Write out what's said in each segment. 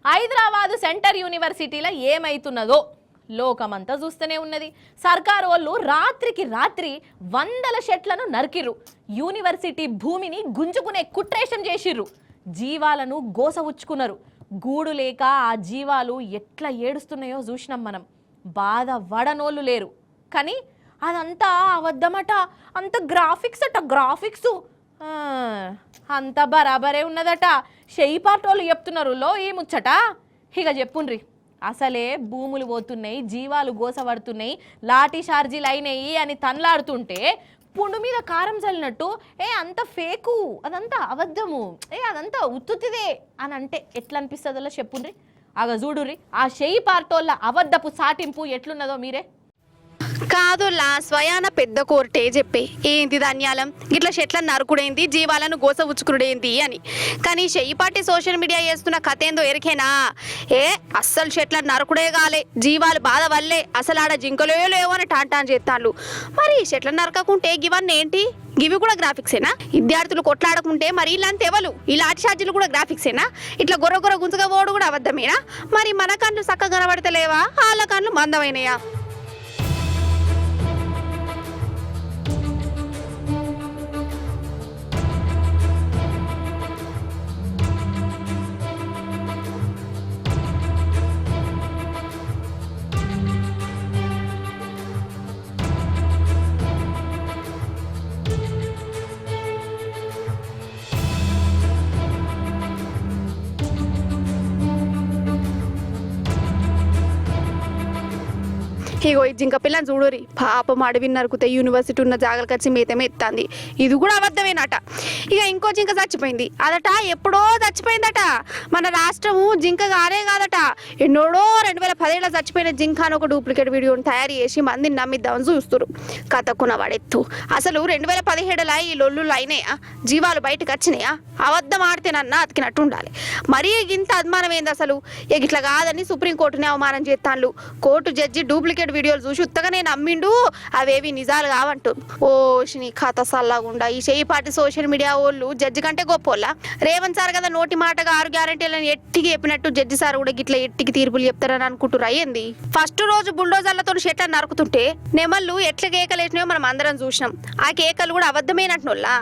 Hyderabad centre యూనివర్సిటీలో ఏమైతున్నదో లోకమంతా చూస్తూనే ఉన్నది. సర్కారు వాళ్ళు రాత్రికి రాత్రి వందల చెట్లను నరికిర్రు. యూనివర్సిటీ భూమిని గుంజుకునే కుట్రేషం చేసిర్రు. జీవాలను గోసవుచ్చుకున్నారు. గూడు లేక ఆ జీవాలు ఎట్లా ఏడుస్తున్నాయో చూసినాం మనం. బాధ వడనోళ్ళు లేరు. కానీ అదంతా అబద్ధమట. అంత గ్రాఫిక్స్ అట, గ్రాఫిక్స్ అంత బరాబరే ఉన్నదట. షెయి పాటోళ్ళు చెప్తున్నారు లో ఈ ముచ్చట. ఇక చెప్పుండ్రి. అసలే భూములు పోతున్నాయి, జీవాలు గోసపడుతున్నాయి, లాఠీ చార్జీలు అయినాయి అని తన్లాడుతుంటే పుండు మీద కారం చల్లినట్టు అంత ఫేకు, అదంతా అబద్ధము, అదంతా ఉత్తుతిదే అని అంటే ఎట్లా అనిపిస్తుందో చెప్పుండ్రి. అగ చూడుర్రి ఆ షెయి పార్టోళ్ళ అబద్ధపు సాటింపు ఎట్లున్నదో మీరే. కాదులా స్వయాన పెద్ద కోర్టే చెప్పే ఏంది ధాన్యాలం ఇట్లా చెట్లను నరుకుడేంది, జీవాలను గోసవుచ్చుకుడేంది అని. కానీ చెయ్యిపాటి సోషల్ మీడియా చేస్తున్న కథ ఏందో ఎరికేనా? అస్సలు చెట్లను నరుకుడే కాలే, జీవాలు బాధ వల్లే, అసలు ఆడ జింకలే లేవు అని టాంటాన్ చేస్తాను. మరి చెట్లను నరకకుంటే గివన్నీ ఏంటి? గివి కూడా గ్రాఫిక్సేనా? విద్యార్థులు కొట్లాడకుంటే మరి ఇలాంటి ఎవరు ఈ లాఠీ ఛార్జీలు కూడా గ్రాఫిక్సేనా? ఇట్లా గొర్ర గొర్ర గుంజుగా పోవడం కూడా అబద్ధమేనా? మరి మన కళ్ళు చక్కగా కనబడతలేవా, వాళ్ళ కళ్ళు మందమైనయా? ఇగో ఈ జింక పిల్లని చూడురి, పాపం అడవి నరుకుతే యూనివర్సిటీ ఉన్న జాగలకు వచ్చి మేతమే ఎత్తాంది. ఇది కూడా అబద్ధమేనట. ఇక ఇంకో జింక చచ్చిపోయింది అదట, ఎప్పుడో చచ్చిపోయిందట. మన రాష్ట్రము జింక గానే కాదట, ఎన్నోడో 2017 చచ్చిపోయిన జింక అని ఒక డూప్లికేట్ వీడియోని తయారు చేసి మందిని నమ్మిద్దామని చూస్తారు. కథకున్న వాడెత్తు. అసలు 2017 ఈ లొల్లులు అయినాయా? జీవాలు బయటకు వచ్చినాయా? అబద్ధం ఆడితేనన్నా అతికినట్టు ఉండాలి. మరీ ఇంత అభిమానం ఏంది అసలు? ఇట్లా కాదని సుప్రీంకోర్టుని అవమానం చేస్తాను. కోర్టు జడ్జి డూప్లికేట్ వీడియోలు చూసి ఉత్తగానే నమ్మిండు, అవేవి నిజాలు కావంటూ. ఓ నీ కథ సల్లాగుండా. ఈ చెయ్యిపాటి సోషల్ మీడియా వాళ్ళు జడ్జి కంటే గొప్పోళ్ళ. రేవంత్ సార్ కదా నోటి మాటగా 6 గ్యారెంటీలను ఎట్టికి చెప్పినట్టు జడ్జి సార్ కూడా గిట్లా ఎట్టికి తీర్పులు చెప్తారని అనుకుంటున్నారు. అయ్యింది ఫస్ట్ రోజు బుల్డోజర్లతో చెట్లను నరుకుతుంటే నెమళ్ళు ఎట్లా కేకలేసినాయో మనం అందరం చూసినాం. ఆ కేకలు కూడా అబద్ధమైనట్టులా.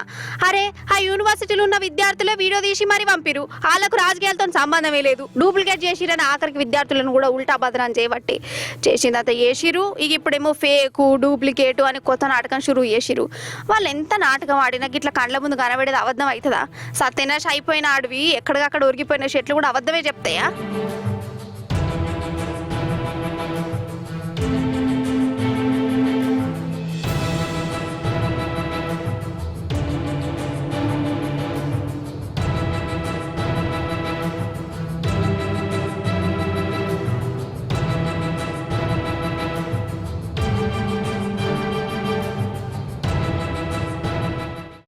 అరే ఆ యూనివర్సిటీలో ఉన్న విద్యార్థులే వీడియో తీసి మరి పంపిరు. వాళ్ళకు రాజకీయాలతో సంబంధమే లేదు. డూప్లికేట్ చేసిరని ఆఖరికి విద్యార్థులను కూడా ఉల్టా బదనాం చేయబట్టి చేసిందంత చేసిరు. ఇక ఇప్పుడేమో ఫేకు డూప్లికేటు అని కొత్త నాటకం షురూ చేసిరు. వాళ్ళు ఎంత నాటకం ఆడినా ఇట్లా కండ్ల ముందు కనబడేది అబద్ధం అవుతుందా? సత్యనాశ అయిపోయిన అడవి ఎక్కడికక్కడ ఉరిగిపోయిన చెట్లు కూడా అబద్ధమే చెప్తాయా?